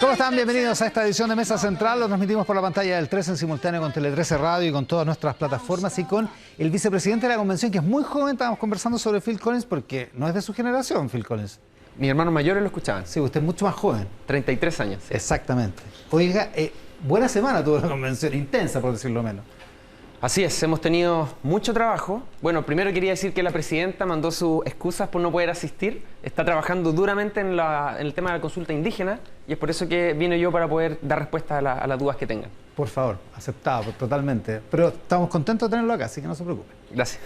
¿Cómo están? Bienvenidos a esta edición de Mesa Central. Lo transmitimos por la pantalla del 13 en simultáneo con Tele 13 Radio y con todas nuestras plataformas y con el vicepresidente de la convención, que es muy joven. Estábamos conversando sobre Phil Collins porque no es de su generación, Phil Collins. Mis hermanos mayores lo escuchaban. Sí, usted es mucho más joven. 33 años. Sí. Exactamente. Oiga, buena semana tuvo la convención, intensa por decirlo menos. Así es, hemos tenido mucho trabajo. Bueno, primero quería decir que la presidenta mandó sus excusas por no poder asistir. Está trabajando duramente en el tema de la consulta indígena y es por eso que vine yo para poder dar respuesta a las dudas que tengan. Por favor, aceptado totalmente. Pero estamos contentos de tenerlo acá, así que no se preocupe. Gracias.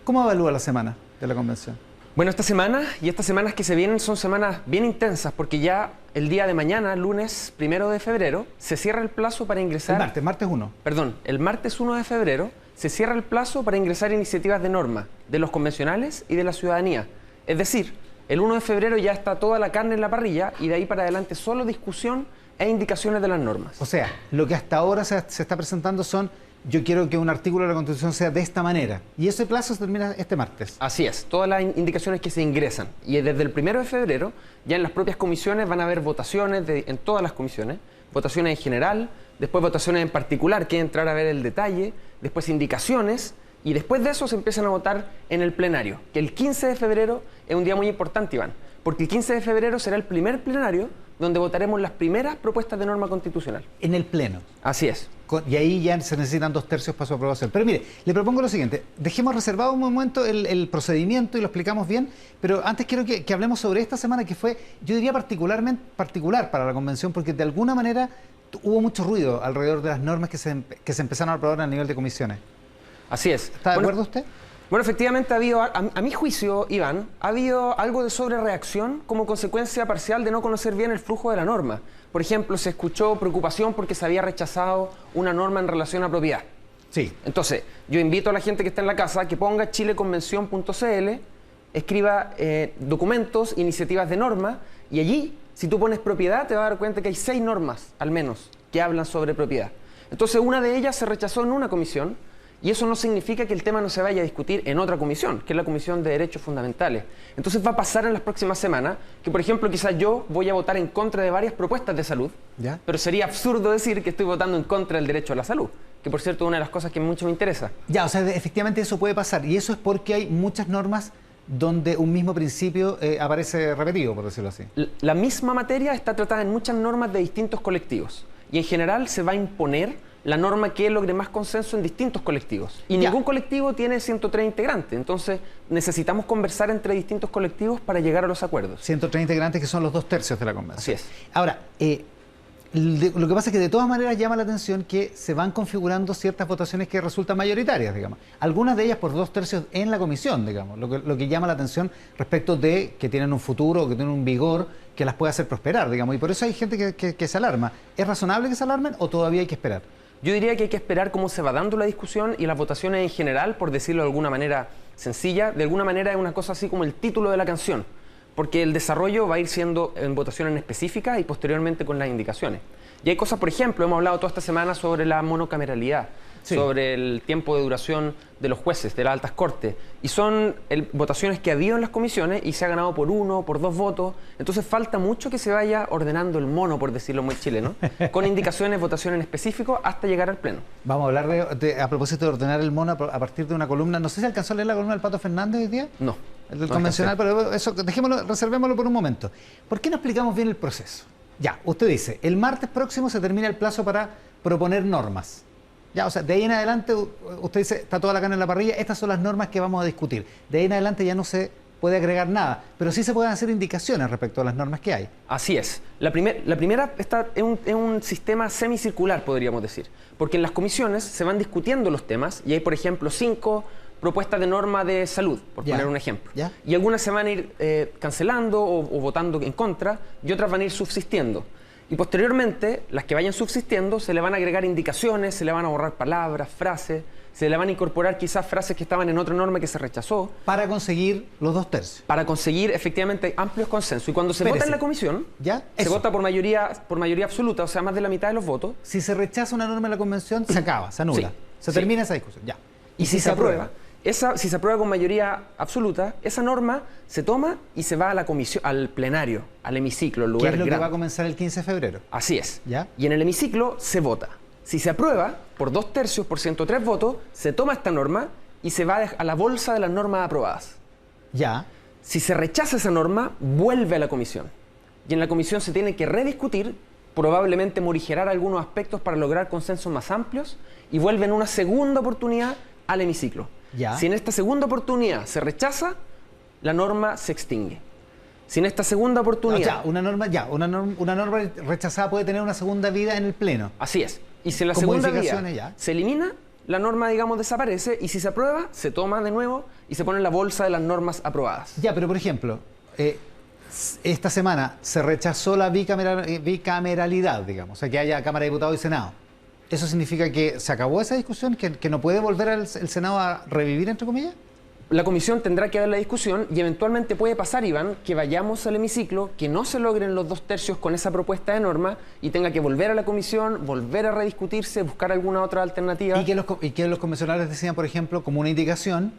¿Cómo evalúa la semana de la convención? Bueno, esta semana y estas semanas que se vienen son semanas bien intensas porque ya el día de mañana, lunes 1 de febrero, se cierra el plazo para ingresar... Martes 1. Perdón, el martes 1 de febrero se cierra el plazo para ingresar iniciativas de norma de los convencionales y de la ciudadanía. Es decir, el 1 de febrero ya está toda la carne en la parrilla y de ahí para adelante solo discusión e indicaciones de las normas. O sea, lo que hasta ahora se está presentando son... Yo quiero que un artículo de la Constitución sea de esta manera. Y ese plazo se termina este martes. Así es, todas las indicaciones que se ingresan. Y desde el 1 de febrero, ya en las propias comisiones van a haber votaciones en todas las comisiones. Votaciones en general, después votaciones en particular, que entrar a ver el detalle, después indicaciones, y después de eso se empiezan a votar en el plenario. Que el 15 de febrero es un día muy importante, Iván, porque el 15 de febrero será el primer plenario donde votaremos las primeras propuestas de norma constitucional. En el Pleno. Así es. Y ahí ya se necesitan 2/3 para su aprobación. Pero mire, le propongo lo siguiente. Dejemos reservado un momento el procedimiento y lo explicamos bien, pero antes quiero que hablemos sobre esta semana que fue, yo diría particular para la convención, porque de alguna manera hubo mucho ruido alrededor de las normas que se empezaron a aprobar a nivel de comisiones. Así es. ¿Está de acuerdo usted? Bueno, efectivamente ha habido, a mi juicio, Iván, ha habido algo de sobrereacción como consecuencia parcial de no conocer bien el flujo de la norma. Por ejemplo, se escuchó preocupación porque se había rechazado una norma en relación a propiedad. Sí. Entonces, yo invito a la gente que está en la casa que ponga chileconvención.cl, escriba documentos, iniciativas de norma, y allí, si tú pones propiedad, te vas a dar cuenta que hay 6 normas, al menos, que hablan sobre propiedad. Entonces, una de ellas se rechazó en una comisión, y eso no significa que el tema no se vaya a discutir en otra comisión, que es la Comisión de Derechos Fundamentales. Entonces va a pasar en las próximas semanas que, por ejemplo, quizás yo voy a votar en contra de varias propuestas de salud, ¿ya? Pero sería absurdo decir que estoy votando en contra del derecho a la salud, que por cierto es una de las cosas que mucho me interesa. Ya, o sea, efectivamente eso puede pasar, y eso es porque hay muchas normas donde un mismo principio aparece repetido, por decirlo así. La misma materia está tratada en muchas normas de distintos colectivos, y en general se va a imponer la norma que logre más consenso en distintos colectivos. Y ningún colectivo tiene 103 integrantes, entonces necesitamos conversar entre distintos colectivos para llegar a los acuerdos. 103 integrantes que son los 2/3 de la convención. Así es. Ahora, lo que pasa es que de todas maneras llama la atención que se van configurando ciertas votaciones que resultan mayoritarias, digamos. Algunas de ellas por 2/3 en la comisión, digamos. Lo que llama la atención respecto de que tienen un futuro, que tienen un vigor que las puede hacer prosperar, digamos. Y por eso hay gente que se alarma. ¿Es razonable que se alarmen o todavía hay que esperar? Yo diría que hay que esperar cómo se va dando la discusión y las votaciones en general, por decirlo de alguna manera sencilla. De alguna manera es una cosa así como el título de la canción, porque el desarrollo va a ir siendo en votaciones específicas y posteriormente con las indicaciones. Y hay cosas, por ejemplo, hemos hablado toda esta semana sobre la monocameralidad, sí, sobre el tiempo de duración de los jueces, de las altas cortes. Y son votaciones que ha habido en las comisiones y se ha ganado por 1, por 2 votos. Entonces falta mucho que se vaya ordenando el mono, por decirlo muy chileno, con indicaciones, votaciones en específico, hasta llegar al pleno. Vamos a hablar a propósito de ordenar el mono a partir de una columna. No sé si alcanzó a leer la columna del Pato Fernández hoy día. No. El del convencional, pero eso reservémoslo por un momento. ¿Por qué no explicamos bien el proceso? Ya, usted dice, el martes próximo se termina el plazo para proponer normas. Ya, o sea, de ahí en adelante, usted dice, está toda la carne en la parrilla, estas son las normas que vamos a discutir. De ahí en adelante ya no se puede agregar nada, pero sí se pueden hacer indicaciones respecto a las normas que hay. Así es. La primera es un sistema semicircular, podríamos decir, porque en las comisiones se van discutiendo los temas y hay, por ejemplo, 5 propuestas de norma de salud, por poner un ejemplo. ¿Ya? Y algunas se van a ir cancelando o votando en contra y otras van a ir subsistiendo. Y posteriormente, las que vayan subsistiendo, se le van a agregar indicaciones, se le van a borrar palabras, frases, se le van a incorporar quizás frases que estaban en otra norma que se rechazó. Para conseguir los 2/3. Para conseguir efectivamente amplios consensos. Y cuando se vota en la comisión, se vota por mayoría absoluta, o sea, más de la mitad de los votos. Si se rechaza una norma en la convención, se acaba, se anula. Sí, se termina esa discusión, ya. Y si se aprueba, si se aprueba con mayoría absoluta, esa norma se toma y se va a la comisión, al plenario, al hemiciclo, el lugar ¿Qué es lo que grande. va a comenzar el 15 de febrero? Así es. ¿Ya? Y en el hemiciclo se vota. Si se aprueba por 2/3 por 103 votos, se toma esta norma y se va a la bolsa de las normas aprobadas. Ya. Si se rechaza esa norma, vuelve a la comisión. Y en la comisión se tiene que rediscutir, probablemente morigerar algunos aspectos para lograr consensos más amplios y vuelve en una segunda oportunidad al hemiciclo. Ya. Si en esta segunda oportunidad se rechaza, la norma se extingue. Si en esta segunda oportunidad... una norma rechazada puede tener una segunda vida en el Pleno. Así es. Y si en la Con segunda modificaciones vía ya. se elimina, la norma, digamos, desaparece y si se aprueba, se toma de nuevo y se pone en la bolsa de las normas aprobadas. Ya, pero por ejemplo, esta semana se rechazó la bicameralidad, digamos, o sea, que haya Cámara de Diputados y Senado. ¿Eso significa que se acabó esa discusión, que no puede volver el Senado a revivir, entre comillas? La comisión tendrá que ver la discusión y eventualmente puede pasar, Iván, que vayamos al hemiciclo, que no se logren los 2/3 con esa propuesta de norma y tenga que volver a la comisión, volver a rediscutirse, buscar alguna otra alternativa. Y que los convencionales decían, por ejemplo, como una indicación,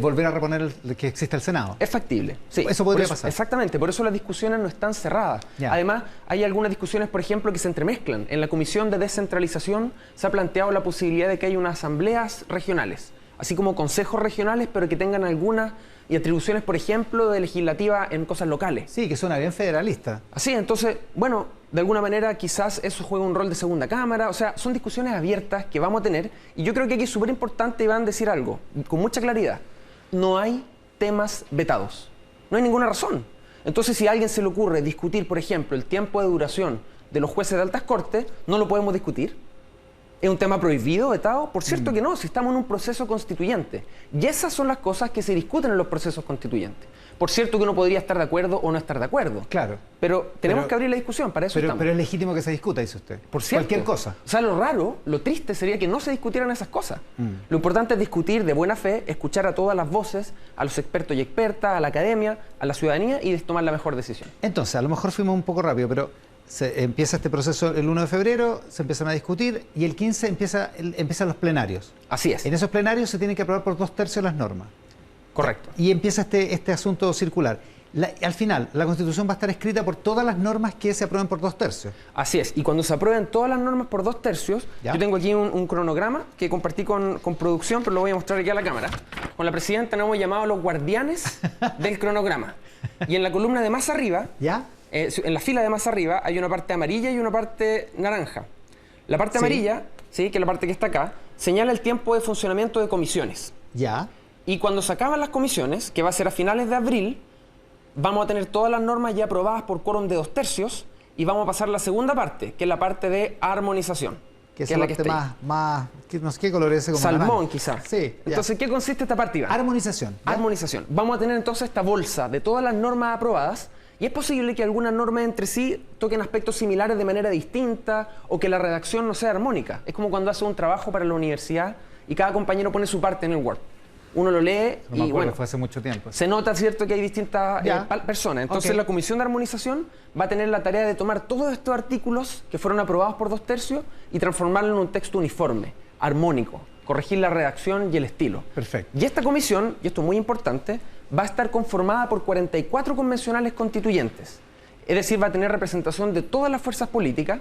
volver a reponer que existe el Senado. Es factible, sí. Eso podría Por pasar. Exactamente, por eso las discusiones no están cerradas. Ya. Además, hay algunas discusiones, por ejemplo, que se entremezclan. En la Comisión de Descentralización se ha planteado la posibilidad de que haya unas asambleas regionales, así como consejos regionales, pero que tengan algunas y atribuciones, por ejemplo, de legislativa en cosas locales. Sí, que suena bien federalista. Así, entonces, bueno, de alguna manera quizás eso juega un rol de segunda cámara, o sea, son discusiones abiertas que vamos a tener y yo creo que aquí es súper importante, Iván, decir algo con mucha claridad. No hay temas vetados, no hay ninguna razón. Entonces, si a alguien se le ocurre discutir, por ejemplo, el tiempo de duración de los jueces de altas cortes, no lo podemos discutir. ¿Es un tema prohibido, vetado? Por cierto que no, si estamos en un proceso constituyente. Y esas son las cosas que se discuten en los procesos constituyentes. Por cierto que uno podría estar de acuerdo o no estar de acuerdo. Claro. Pero tenemos que abrir la discusión, para eso estamos. Pero es legítimo que se discuta, dice usted. Por cierto. Cualquier cosa. O sea, lo raro, lo triste sería que no se discutieran esas cosas. Lo importante es discutir de buena fe, escuchar a todas las voces, a los expertos y expertas, a la academia, a la ciudadanía y tomar la mejor decisión. Entonces, a lo mejor fuimos un poco rápido, pero se empieza este proceso el 1 de febrero, se empiezan a discutir y el 15 empiezan los plenarios. Así es. En esos plenarios se tienen que aprobar por 2/3 las normas. Correcto. Y empieza este asunto circular. Al final, la Constitución va a estar escrita por todas las normas que se aprueben por 2/3. Así es, y cuando se aprueben todas las normas por 2/3, ¿Ya? yo tengo aquí un cronograma que compartí con producción, pero lo voy a mostrar aquí a la cámara. Con la presidenta nos hemos llamado los guardianes del cronograma. Y en la columna de más arriba, ¿Ya? en la fila de más arriba, hay una parte amarilla y una parte naranja. La parte amarilla, ¿sí?, que es la parte que está acá, señala el tiempo de funcionamiento de comisiones. ¿Ya? Y cuando se acaban las comisiones, que va a ser a finales de abril, vamos a tener todas las normas ya aprobadas por quórum de 2/3 y vamos a pasar a la segunda parte, que es la parte de armonización. Que es la la que parte está ahí. más no sé qué color es ese, como Salmón, naranja. quizás. Sí. ya. Entonces, ¿qué consiste esta parte, Iván? Armonización. ¿ya? Armonización. Vamos a tener entonces esta bolsa de todas las normas aprobadas y es posible que algunas normas entre sí toquen aspectos similares de manera distinta o que la redacción no sea armónica. Es como cuando hace un trabajo para la universidad y cada compañero pone su parte en el Word. Uno lo lee No me y acuerdo, bueno, fue hace mucho tiempo. se nota, ¿cierto?, que hay distintas Ya. personas. Entonces, Ok. la Comisión de Armonización va a tener la tarea de tomar todos estos artículos que fueron aprobados por 2/3 y transformarlo en un texto uniforme, armónico, corregir la redacción y el estilo. Perfecto. Y esta comisión, y esto es muy importante, va a estar conformada por 44 convencionales constituyentes. Es decir, va a tener representación de todas las fuerzas políticas.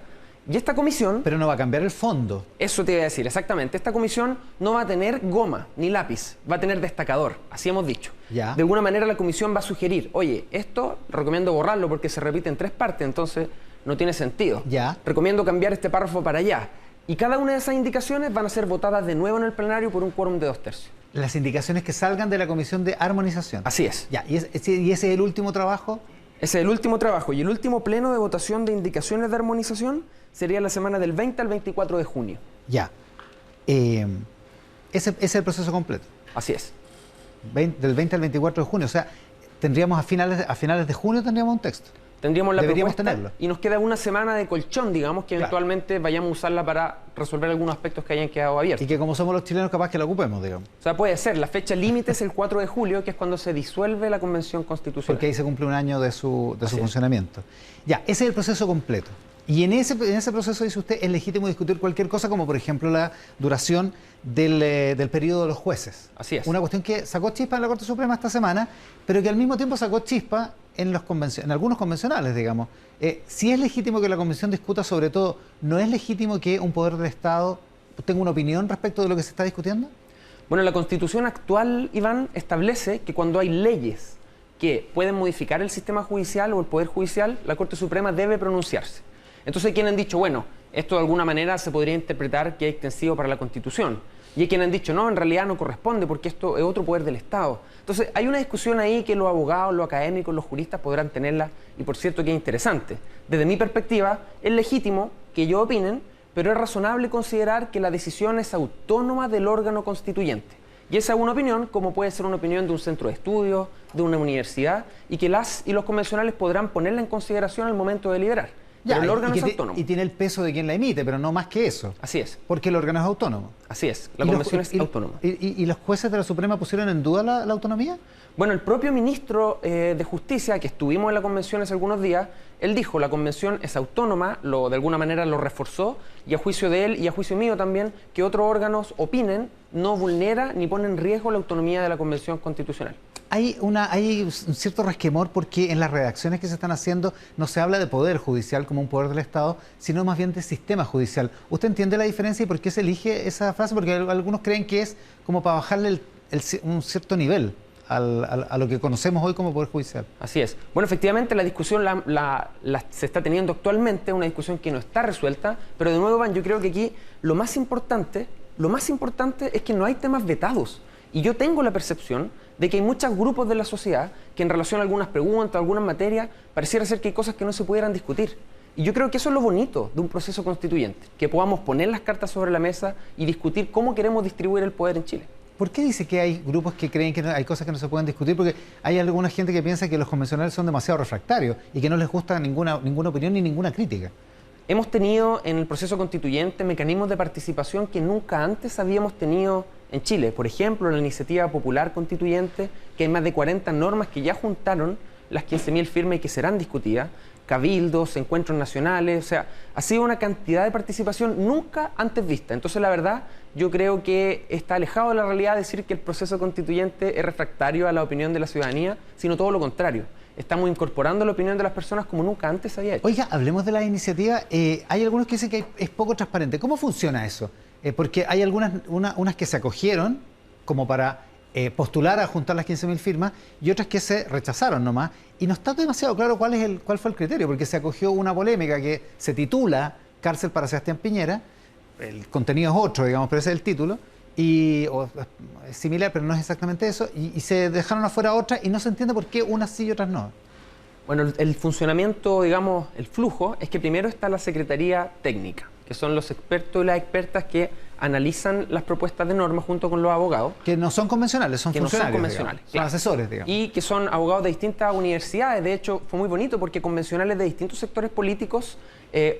Y esta comisión, Pero no va a cambiar el fondo. eso te iba a decir, exactamente, esta comisión no va a tener goma ni lápiz, va a tener destacador, así hemos dicho. Ya. De alguna manera la comisión va a sugerir, oye, esto recomiendo borrarlo porque se repite en 3 partes, entonces no tiene sentido. Ya. Recomiendo cambiar este párrafo para allá. Y cada una de esas indicaciones van a ser votadas de nuevo en el plenario por un quórum de 2/3. Las indicaciones que salgan de la Comisión de Armonización. Así es. Ya, y ese es el último trabajo. Ese es el último trabajo. Y el último pleno de votación de indicaciones de armonización sería la semana del 20 al 24 de junio. Ya. Ese es el proceso completo. Así es. Del 20 al 24 de junio. O sea, tendríamos a finales de junio tendríamos un texto. Tendríamos la Deberíamos propuesta tenerlo. y nos queda una semana de colchón, digamos, que Claro. eventualmente vayamos a usarla para resolver algunos aspectos que hayan quedado abiertos. Y que como somos los chilenos, capaz que la ocupemos, digamos. O sea, puede ser. La fecha límite es el 4 de julio, que es cuando se disuelve la Convención Constitucional. Porque ahí se cumple un año de su Así es. funcionamiento. Ya, ese es el proceso completo. Y en ese proceso, dice usted, es legítimo discutir cualquier cosa, como por ejemplo la duración del periodo de los jueces. Así es. Una cuestión que sacó chispa en la Corte Suprema esta semana, pero que al mismo tiempo sacó chispa en algunos convencionales, digamos. Si es legítimo que la Convención discuta sobre todo, ¿no es legítimo que un poder del Estado tenga una opinión respecto de lo que se está discutiendo? Bueno, la Constitución actual, Iván, establece que cuando hay leyes que pueden modificar el sistema judicial o el Poder Judicial, la Corte Suprema debe pronunciarse. Entonces hay quienes han dicho, bueno, esto de alguna manera se podría interpretar que es extensivo para la Constitución. Y hay quienes han dicho, no, en realidad no corresponde porque esto es otro poder del Estado. Entonces hay una discusión ahí que los abogados, los académicos, los juristas podrán tenerla, y por cierto que es interesante. Desde mi perspectiva, es legítimo que ellos opinen, pero es razonable considerar que la decisión es autónoma del órgano constituyente. Y esa es una opinión, como puede ser una opinión de un centro de estudios, de una universidad, y que las y los convencionales podrán ponerla en consideración al momento de deliberar. Pero el órgano es autónomo. Y tiene el peso de quien la emite, pero no más que eso. Así es. Porque el órgano es autónomo. Así es, la convención es autónoma. ¿Y los jueces de la Suprema pusieron en duda la autonomía? Bueno, el propio ministro de Justicia, que estuvimos en la convención hace algunos días, él dijo, la convención es autónoma, de alguna manera lo reforzó, y a juicio de él y a juicio mío también, que otros órganos opinen, no vulnera ni pone en riesgo la autonomía de la Convención Constitucional. Hay un cierto resquemor porque en las redacciones que se están haciendo no se habla de poder judicial como un poder del Estado, sino más bien de sistema judicial. ¿Usted entiende la diferencia y por qué se elige esa frase? Porque algunos creen que es como para bajarle un cierto nivel a lo que conocemos hoy como poder judicial. Así es. Bueno, efectivamente la discusión se está teniendo actualmente, una discusión que no está resuelta, pero de nuevo, Iván, yo creo que aquí lo más importante es que no hay temas vetados. Y yo tengo la percepción de que hay muchos grupos de la sociedad que en relación a algunas preguntas, algunas materias, pareciera ser que hay cosas que no se pudieran discutir. Y yo creo que eso es lo bonito de un proceso constituyente, que podamos poner las cartas sobre la mesa y discutir cómo queremos distribuir el poder en Chile. ¿Por qué dice que hay grupos que creen que hay cosas que no se pueden discutir? Porque hay alguna gente que piensa que los convencionales son demasiado refractarios y que no les gusta ninguna opinión ni ninguna crítica. Hemos tenido en el proceso constituyente mecanismos de participación que nunca antes habíamos tenido en Chile. Por ejemplo, la iniciativa popular constituyente, que hay más de 40 normas que ya juntaron las 15.000 firmas y que serán discutidas, cabildos, encuentros nacionales, o sea, ha sido una cantidad de participación nunca antes vista. Entonces, la verdad, yo creo que está alejado de la realidad decir que el proceso constituyente es refractario a la opinión de la ciudadanía, sino todo lo contrario. Estamos incorporando la opinión de las personas como nunca antes había hecho. Oiga, hablemos de la iniciativa. Hay algunos que dicen que es poco transparente. ¿Cómo funciona eso? Porque hay unas que se acogieron como para postular a juntar las 15.000 firmas y otras que se rechazaron nomás. Y no está demasiado claro cuál fue el criterio, porque se acogió una polémica que se titula Cárcel para Sebastián Piñera. El contenido es otro, digamos, pero ese es el título. Es similar, pero no es exactamente eso. Y se dejaron afuera otras y no se entiende por qué unas sí y otras no. Bueno, el funcionamiento, digamos, el flujo, es que primero está la Secretaría Técnica, que son los expertos y las expertas que analizan las propuestas de norma junto con los abogados. Que no son convencionales, son funcionarios. No son convencionales, digamos, son asesores, digamos. Y que son abogados de distintas universidades. De hecho, fue muy bonito porque convencionales de distintos sectores políticos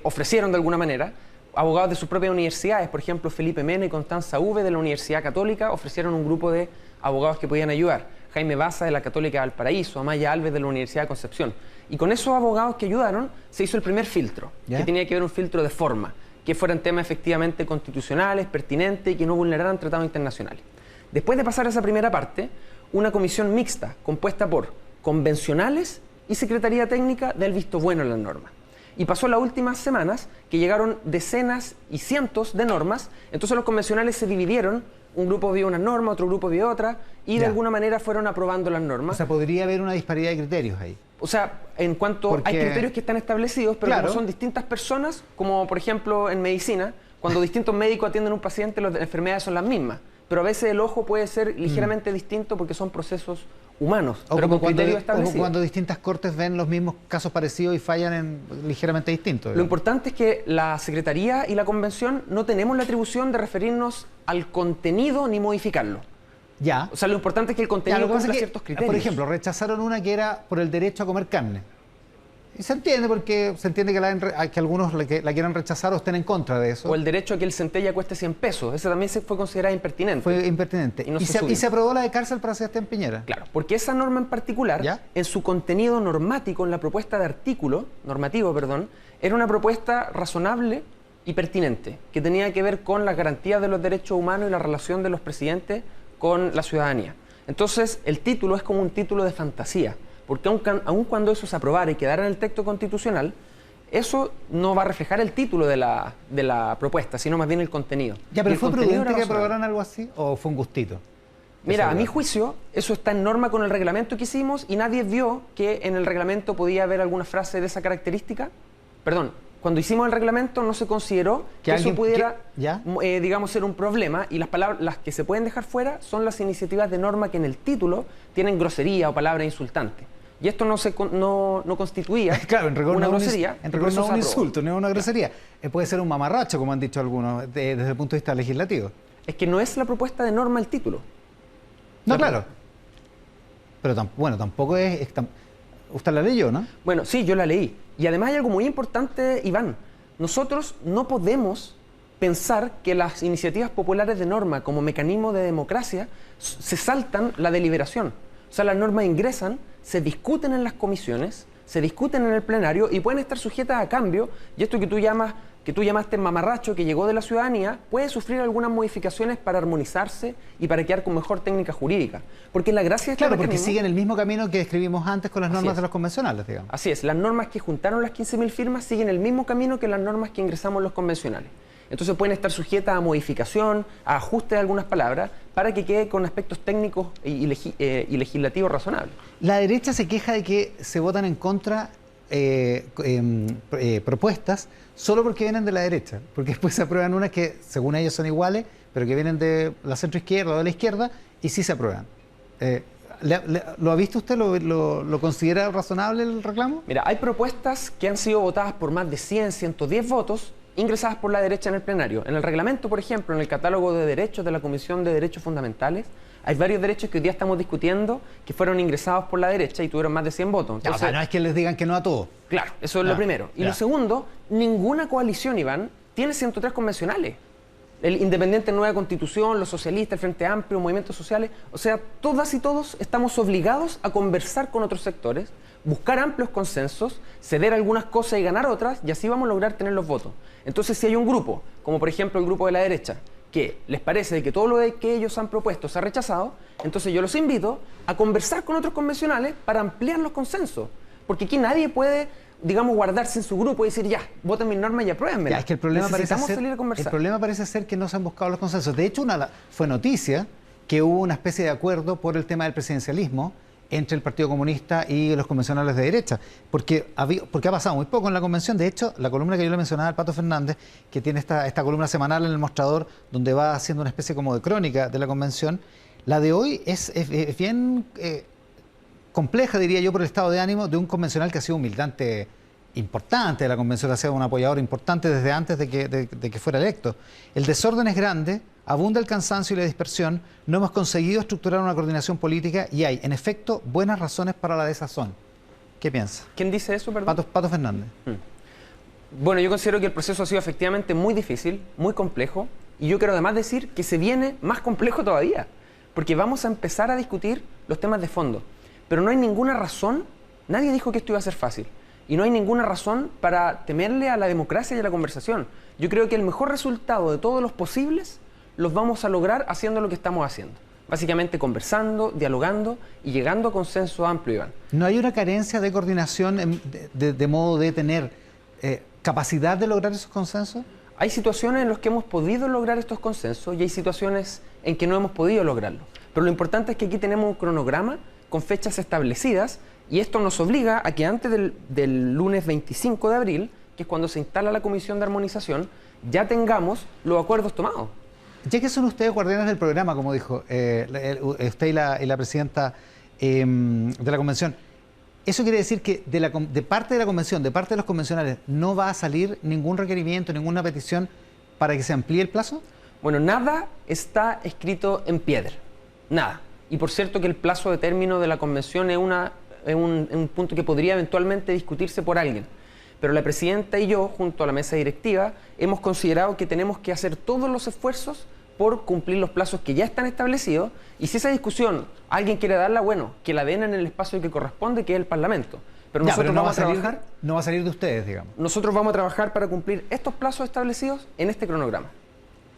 ofrecieron de alguna manera. Abogados de sus propias universidades, por ejemplo, Felipe Mena y Constanza V de la Universidad Católica ofrecieron un grupo de abogados que podían ayudar. Jaime Baza de la Católica de Valparaíso, Amaya Alves de la Universidad de Concepción. Y con esos abogados que ayudaron se hizo el primer filtro, que tenía que ver un filtro de forma, que fueran temas efectivamente constitucionales, pertinentes y que no vulneraran tratados internacionales. Después de pasar esa primera parte, una comisión mixta compuesta por convencionales y Secretaría Técnica del visto bueno en las normas. Y pasó las últimas semanas que llegaron decenas y cientos de normas, entonces los convencionales se dividieron, un grupo vio una norma, otro grupo vio otra, y de alguna manera fueron aprobando las normas. O sea, podría haber una disparidad de criterios ahí. O sea, en cuanto hay criterios que están establecidos, pero como son distintas personas, como por ejemplo en medicina, cuando distintos médicos atienden a un paciente, las enfermedades son las mismas. Pero a veces el ojo puede ser ligeramente distinto porque son procesos humanos, pero con criterios establecidos. O cuando distintas cortes ven los mismos casos parecidos y fallan ligeramente distintos. Digamos. Lo importante es que la Secretaría y la Convención no tenemos la atribución de referirnos al contenido ni modificarlo. Ya. O sea, lo importante es que el contenido cumpla ciertos criterios. Por ejemplo, rechazaron una que era por el derecho a comer carne. Y se entiende porque se entiende que algunos la quieran rechazar o estén en contra de eso. O el derecho a que el centella cueste 100 pesos. Esa también fue considerada impertinente. Fue impertinente. Y, no y se aprobó la de cárcel para Sebastián Piñera. Claro, porque esa norma en particular, ¿Ya? en su contenido normático, en la propuesta de normativo, era una propuesta razonable y pertinente, que tenía que ver con las garantías de los derechos humanos y la relación de los presidentes con la ciudadanía. Entonces, el título es como un título de fantasía, porque aun cuando eso se aprobara y quedara en el texto constitucional, eso no va a reflejar el título de la propuesta, sino más bien el contenido. Ya, pero Y el ¿fue contenido prudente era que razonable. aprobaran algo así o fue un gustito? Mira, a mi juicio, eso está en norma con el reglamento que hicimos y nadie vio que en el reglamento podía haber alguna frase de esa característica. Perdón, cuando hicimos el reglamento no se consideró que eso pudiera, digamos, ser un problema, y las palabras, las que se pueden dejar fuera son las iniciativas de norma que en el título tienen grosería o palabra insultante. Y esto no constituía claro, en rigor una no grosería. En rigor no es un insulto, no es una grosería. Puede ser un mamarracho, como han dicho algunos, desde el punto de vista legislativo. Es que no es la propuesta de norma el título. No, claro. Pero tampoco es usted la leyó, ¿no? Bueno, sí, yo la leí. Y además hay algo muy importante, Iván. Nosotros no podemos pensar que las iniciativas populares de norma como mecanismo de democracia se saltan la deliberación. O sea, las normas ingresan, se discuten en las comisiones, se discuten en el plenario y pueden estar sujetas a cambio. Y esto que tú llamaste mamarracho, que llegó de la ciudadanía, puede sufrir algunas modificaciones para armonizarse y para quedar con mejor técnica jurídica. Porque la gracia de este Claro, porque mecanismo, siguen el mismo camino que describimos antes con las normas de los convencionales, digamos. Así es, las normas que juntaron las 15.000 firmas siguen el mismo camino que las normas que ingresamos los convencionales. Entonces pueden estar sujetas a modificación, a ajuste de algunas palabras, para que quede con aspectos técnicos y legislativos razonables. La derecha se queja de que se votan en contra propuestas solo porque vienen de la derecha, porque después se aprueban unas que según ellos son iguales, pero que vienen de la centroizquierda o de la izquierda y sí se aprueban. ¿Lo ha visto usted? ¿Lo considera razonable el reclamo? Mira, hay propuestas que han sido votadas por más de 100, 110 votos, ingresadas por la derecha en el plenario. En el reglamento, por ejemplo, en el catálogo de derechos de la Comisión de Derechos Fundamentales, hay varios derechos que hoy día estamos discutiendo que fueron ingresados por la derecha y tuvieron más de 100 votos. Entonces, o sea, no es que les digan que no a todo. Claro, eso es lo primero. Y lo segundo, ninguna coalición, Iván, tiene 103 convencionales. El Independiente Nueva Constitución, los socialistas, el Frente Amplio, movimientos sociales, o sea, todas y todos estamos obligados a conversar con otros sectores, buscar amplios consensos, ceder algunas cosas y ganar otras, y así vamos a lograr tener los votos. Entonces, si hay un grupo, como por ejemplo el grupo de la derecha, que les parece que todo lo que ellos han propuesto se ha rechazado, entonces yo los invito a conversar con otros convencionales para ampliar los consensos. Porque aquí nadie puede, digamos, guardarse en su grupo y decir, ya, voten mis normas y apruébenme. Es que el problema salir a conversar. El problema parece ser que no se han buscado los consensos. De hecho, fue noticia que hubo una especie de acuerdo por el tema del presidencialismo entre el Partido Comunista y los convencionales de derecha, porque ha pasado muy poco en la convención. De hecho, la columna que yo le mencionaba al Pato Fernández, que tiene esta columna semanal en El Mostrador, donde va haciendo una especie como de crónica de la convención, la de hoy es bien compleja, diría yo, por el estado de ánimo de un convencional que ha sido un militante importante de la convención, ha sido un apoyador importante desde antes de que fuera electo. El desorden es grande, abunda el cansancio y la dispersión, no hemos conseguido estructurar una coordinación política y hay, en efecto, buenas razones para la desazón. ¿Qué piensa? ¿Quién dice eso, perdón? Pato Fernández. Bueno, yo considero que el proceso ha sido efectivamente muy difícil, muy complejo, y yo quiero además decir que se viene más complejo todavía, porque vamos a empezar a discutir los temas de fondo. Pero no hay ninguna razón, nadie dijo que esto iba a ser fácil, y no hay ninguna razón para temerle a la democracia y a la conversación. Yo creo que el mejor resultado de todos los posibles los vamos a lograr haciendo lo que estamos haciendo. Básicamente conversando, dialogando y llegando a consenso amplio, Iván. ¿No hay una carencia de coordinación de modo de tener capacidad de lograr esos consensos? Hay situaciones en las que hemos podido lograr estos consensos y hay situaciones en que no hemos podido lograrlo. Pero lo importante es que aquí tenemos un cronograma con fechas establecidas y esto nos obliga a que antes del lunes 25 de abril, que es cuando se instala la Comisión de Armonización, ya tengamos los acuerdos tomados. Ya que son ustedes guardianes del programa, como dijo usted y la presidenta de la convención, ¿eso quiere decir que de parte de la convención, de parte de los convencionales, no va a salir ningún requerimiento, ninguna petición para que se amplíe el plazo? Bueno, nada está escrito en piedra, nada. Y por cierto que el plazo de término de la convención es una es un punto que podría eventualmente discutirse por alguien. Pero la presidenta y yo, junto a la mesa directiva, hemos considerado que tenemos que hacer todos los esfuerzos por cumplir los plazos que ya están establecidos, y si esa discusión alguien quiere darla, bueno, que la den en el espacio que corresponde, que es el Parlamento. Pero nosotros no va a salir de ustedes, digamos. Nosotros vamos a trabajar para cumplir estos plazos establecidos en este cronograma.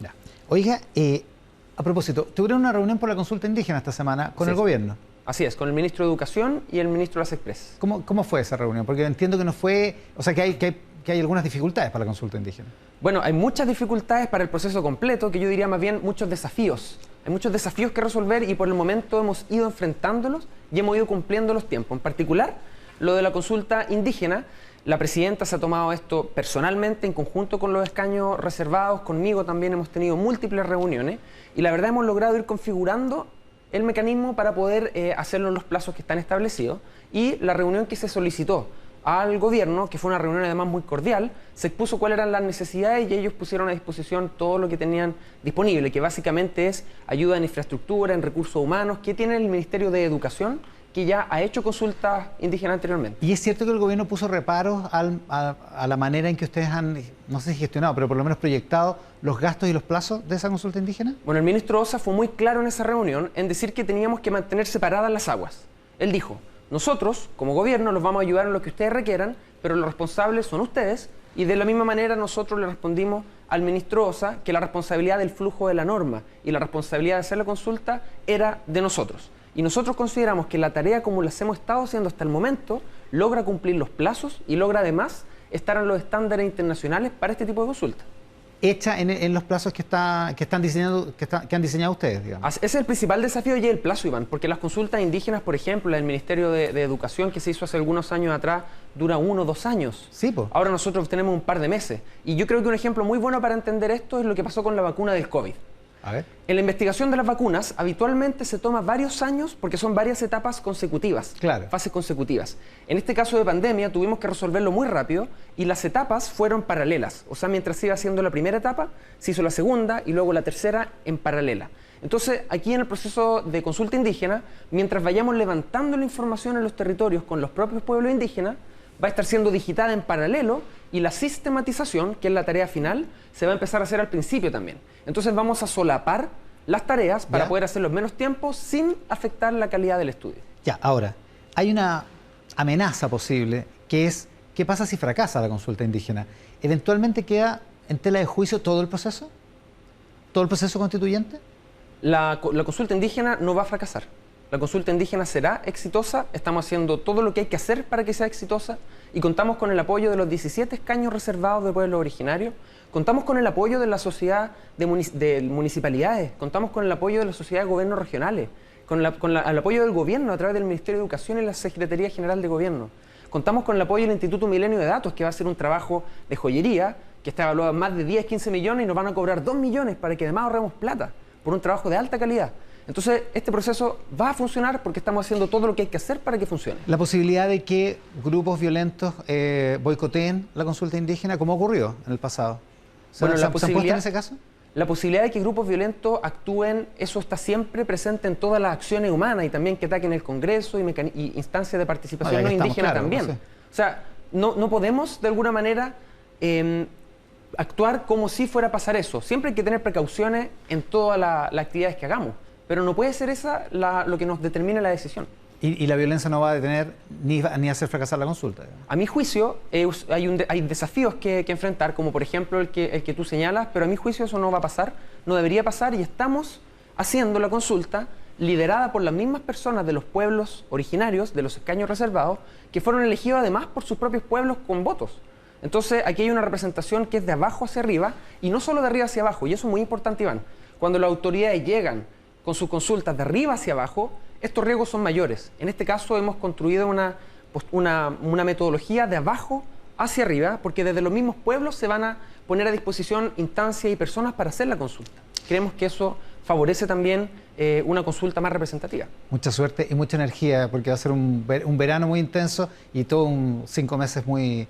Ya. Oiga, a propósito, tuvieron una reunión por la consulta indígena esta semana con el gobierno. Así es, con el ministro de Educación y el ministro de las Express. ¿Cómo fue esa reunión? Porque entiendo que no fue, o sea, que hay algunas dificultades para la consulta indígena. Bueno, hay muchas dificultades para el proceso completo, que yo diría más bien muchos desafíos. Hay muchos desafíos que resolver y por el momento hemos ido enfrentándolos y hemos ido cumpliendo los tiempos. En particular, lo de la consulta indígena, la presidenta se ha tomado esto personalmente en conjunto con los escaños reservados, conmigo también hemos tenido múltiples reuniones y la verdad hemos logrado ir configurando el mecanismo para poder hacerlo en los plazos que están establecidos, y la reunión que se solicitó al gobierno, que fue una reunión además muy cordial, se expuso cuáles eran las necesidades y ellos pusieron a disposición todo lo que tenían disponible, que básicamente es ayuda en infraestructura, en recursos humanos, que tiene el Ministerio de Educación, que ya ha hecho consultas indígenas anteriormente. ¿Y es cierto que el gobierno puso reparos a la manera en que ustedes han, no sé si gestionado, pero por lo menos proyectado los gastos y los plazos de esa consulta indígena? Bueno, el ministro Osa fue muy claro en esa reunión en decir que teníamos que mantener separadas las aguas. Él dijo: nosotros, como gobierno, los vamos a ayudar en lo que ustedes requieran, pero los responsables son ustedes, y de la misma manera nosotros le respondimos al ministro Osa que la responsabilidad del flujo de la norma y la responsabilidad de hacer la consulta era de nosotros. Y nosotros consideramos que la tarea, como las hemos estado haciendo hasta el momento, logra cumplir los plazos y logra además estar en los estándares internacionales para este tipo de consulta. Hecha en los plazos que han diseñado ustedes, digamos. Ese es el principal desafío y el plazo, Iván, porque las consultas indígenas, por ejemplo, la del Ministerio de Educación, que se hizo hace algunos años atrás, dura 1 o 2 años. Sí, pues. Ahora nosotros tenemos un par de meses. Y yo creo que un ejemplo muy bueno para entender esto es lo que pasó con la vacuna del COVID. A ver. En la investigación de las vacunas, habitualmente se toma varios años porque son varias etapas consecutivas, claro, fases consecutivas. En este caso de pandemia tuvimos que resolverlo muy rápido y las etapas fueron paralelas. O sea, mientras se iba haciendo la primera etapa, se hizo la segunda y luego la tercera en paralela. Entonces, aquí en el proceso de consulta indígena, mientras vayamos levantando la información en los territorios con los propios pueblos indígenas, va a estar siendo digitada en paralelo, y la sistematización, que es la tarea final, se va a empezar a hacer al principio también. Entonces vamos a solapar las tareas para poder hacerlo en menos tiempo sin afectar la calidad del estudio. Ya, ahora, hay una amenaza posible, que es, ¿qué pasa si fracasa la consulta indígena? ¿Eventualmente queda en tela de juicio todo el proceso? ¿Todo el proceso constituyente? La consulta indígena no va a fracasar. La consulta indígena será exitosa, estamos haciendo todo lo que hay que hacer para que sea exitosa y contamos con el apoyo de los 17 escaños reservados de pueblos originarios, contamos con el apoyo de la sociedad de municipalidades, contamos con el apoyo de la sociedad de gobiernos regionales, con el apoyo del gobierno a través del Ministerio de Educación y la Secretaría General de Gobierno. Contamos con el apoyo del Instituto Milenio de Datos, que va a hacer un trabajo de joyería que está evaluado en más de 10, 15 millones y nos van a cobrar 2 millones para que además ahorremos plata por un trabajo de alta calidad. Entonces, este proceso va a funcionar porque estamos haciendo todo lo que hay que hacer para que funcione. La posibilidad de que grupos violentos boicoteen la consulta indígena, ¿cómo ocurrió en el pasado? Bueno, ¿Se han puesto en ese caso? La posibilidad de que grupos violentos actúen, eso está siempre presente en todas las acciones humanas y también que ataquen el Congreso y instancias de participación no indígena claro, también. No sé. O sea, no podemos de alguna manera actuar como si fuera a pasar eso. Siempre hay que tener precauciones en todas las actividades que hagamos. Pero no puede ser esa lo que nos determine la decisión. ¿Y la violencia no va a detener ni hacer fracasar la consulta? A mi juicio, hay desafíos que enfrentar, como por ejemplo el que tú señalas, pero a mi juicio eso no va a pasar, no debería pasar, y estamos haciendo la consulta liderada por las mismas personas de los pueblos originarios, de los escaños reservados, que fueron elegidos además por sus propios pueblos con votos. Entonces, aquí hay una representación que es de abajo hacia arriba, y no solo de arriba hacia abajo, y eso es muy importante, Iván. Cuando las autoridades llegan con sus consultas de arriba hacia abajo, estos riesgos son mayores. En este caso hemos construido una metodología de abajo hacia arriba, porque desde los mismos pueblos se van a poner a disposición instancias y personas para hacer la consulta. Creemos que eso favorece también una consulta más representativa. Mucha suerte y mucha energía, porque va a ser un verano muy intenso y todo 5 meses muy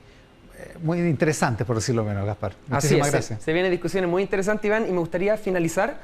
muy interesantes, por decirlo menos, Gaspar. Así Muchísimas es, gracias. se vienen discusiones muy interesantes, Iván, y me gustaría finalizar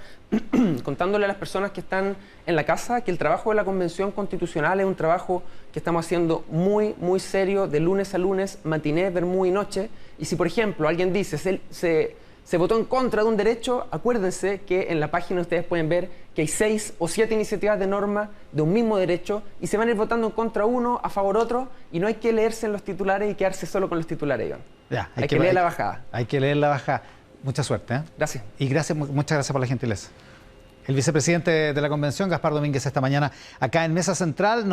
contándole a las personas que están en la casa que el trabajo de la Convención Constitucional es un trabajo que estamos haciendo muy, muy serio, de lunes a lunes, matiné, vermú y noche. Y si, por ejemplo, alguien dice, se votó en contra de un derecho, acuérdense que en la página ustedes pueden ver que hay 6 o 7 iniciativas de norma de un mismo derecho y se van a ir votando en contra uno, a favor otro, y no hay que leerse en los titulares y quedarse solo con los titulares, Iván. Ya, hay que leer la bajada. Hay que leer la bajada. Mucha suerte, ¿eh? Gracias. Y muchas gracias por la gentileza. El vicepresidente de la Convención, Gaspar Domínguez, esta mañana acá en Mesa Central.